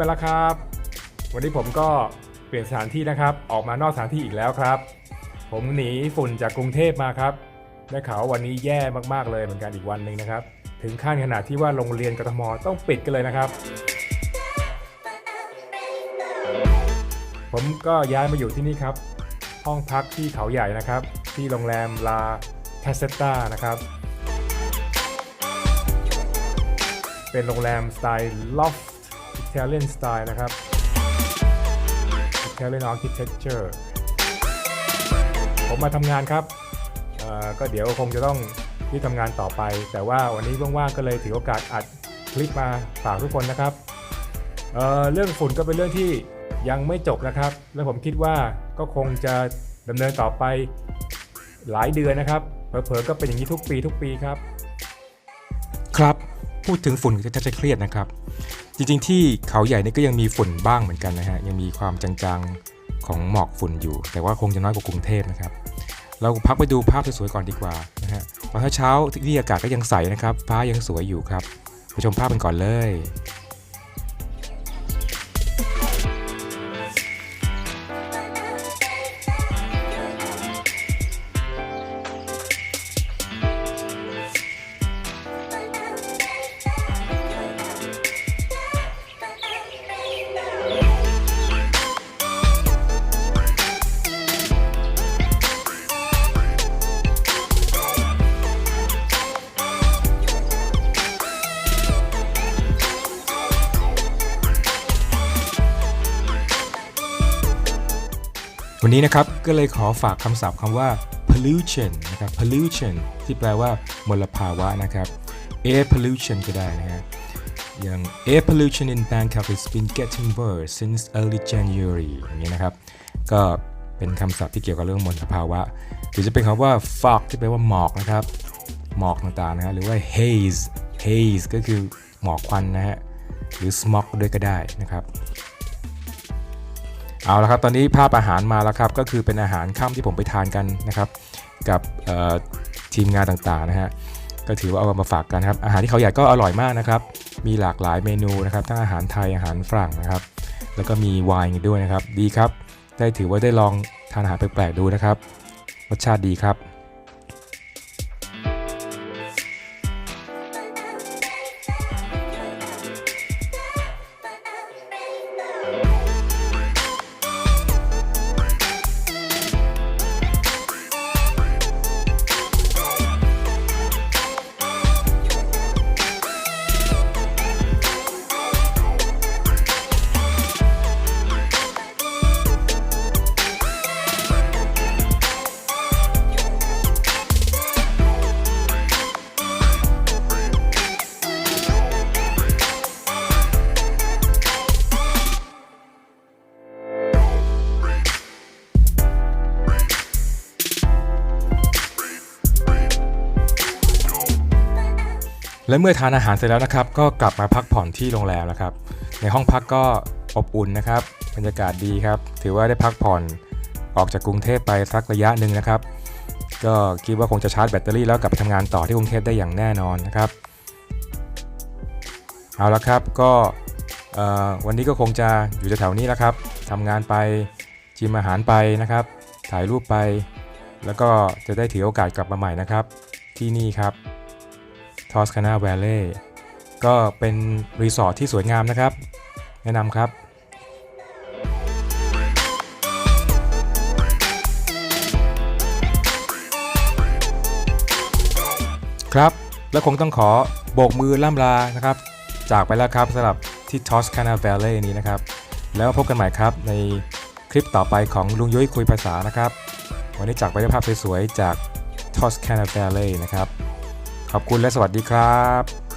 มาแล้วครับวันนี้ผมก็เปลี่ยนสถานที่นะครับออกมานอกสถานที่อีกแล้วครับผมหนีฝุ่นจากกรุงเทพมาครับได้ข่าววันนี้แย่มากๆเลยเหมือนกันอีกวันหนึ่งนะครับถึงขั้นขนาดที่ว่าโรงเรียนกทมต้องปิดกันเลยนะครับผมก็ย้ายมาอยู่ที่นี่ครับห้องพักที่เขาใหญ่นะครับที่โรงแรมลาแคสเซตตานะครับเป็นโรงแรมสไตล์ลอฟอิตาเลียนสไตล์นะครับ Italian Architecture ผมมาทำงานครับก็เดี๋ยวคงจะต้องที่ทำงานต่อไปแต่ว่าวันนี้ว่างๆก็เลยถือโอกาสอัดคลิปมาฝากทุกคนนะครับเรื่องฝุ่นก็เป็นเรื่องที่ยังไม่จบนะครับและผมคิดว่าก็คงจะดำเนินต่อไปหลายเดือนนะครับเผลอๆก็เป็นอย่างนี้ทุกปีครับครับพูดถึงฝุ่นก็จะเครียดนะครับจริงๆที่เขาใหญ่นี่ก็ยังมีฝุ่นบ้างเหมือนกันนะฮะยังมีความจางๆของหมอกฝุ่นอยู่แต่ว่าคงจะน้อยกว่ากรุงเทพนะครับเราพักไปดูภาพสวยๆก่อนดีกว่านะฮะตอนเช้าที่อากาศก็ยังใสนะครับฟ้ายังสวยอยู่ครับไปชมภาพกันก่อนเลยวันนี้นะครับก็เลยขอฝากคำศัพท์คำว่า pollution นะครับ pollution ที่แปลว่ามลภาวะนะครับ air pollution ก็ได้นะฮะอย่าง air pollution in Bangkok has been getting worse since early January อย่างนี้นะครับก็เป็นคำศัพท์ที่เกี่ยวกับเรื่องมลภาวะหรือจะเป็นคำว่า fog ที่แปลว่าหมอกนะครับหมอกต่างๆนะฮะหรือว่า haze ก็คือหมอกควันนะฮะหรือ smog ด้วยก็ได้นะครับเอาละครับตอนนี้ภาพอาหารมาแล้วครับก็คือเป็นอาหารค่ำที่ผมไปทานกันนะครับกับทีมงานต่างๆนะฮะก็ถือว่าเอามาฝากกันครับอาหารที่เขาใหญ่ก็อร่อยมากนะครับมีหลากหลายเมนูนะครับทั้งอาหารไทยอาหารฝรั่งนะครับแล้วก็มีไวน์ด้วยนะครับดีครับได้ถือว่าได้ลองทานอาหารแปลกๆดูนะครับรสชาติดีครับและเมื่อทานอาหารเสร็จแล้วนะครับก็กลับมาพักผ่อนที่โรงแรมนะครับในห้องพักก็อบอุ่นนะครับบรรยากาศดีครับถือว่าได้พักผ่อนออกจากกรุงเทพไปสักระยะหนึ่งนะครับก็คิดว่าคงจะชาร์จแบตเตอรี่แล้วกลับไปทำงานต่อที่กรุงเทพได้อย่างแน่นอนนะครับเอาละครับก็วันนี้ก็คงจะอยู่แถวๆนี้แล้วครับทำงานไปชิมอาหารไปนะครับถ่ายรูปไปแล้วก็จะได้ถือโอกาสกลับมาใหม่นะครับที่นี่ครับToscana Valley ก็เป็นรีสอร์ทที่สวยงามนะครับแนะนำครับครับและคงต้องขอโบกมือล่ำลานะครับจากไปแล้วครับสำหรับที่ Toscana Valley นี้นะครับแล้วพบกันใหม่ครับในคลิปต่อไปของลุงยุ้ยคุยภาษานะครับวันนี้จากไปด้วยภาพสวยๆจาก Toscana Valley นะครับขอบคุณและสวัสดีครับ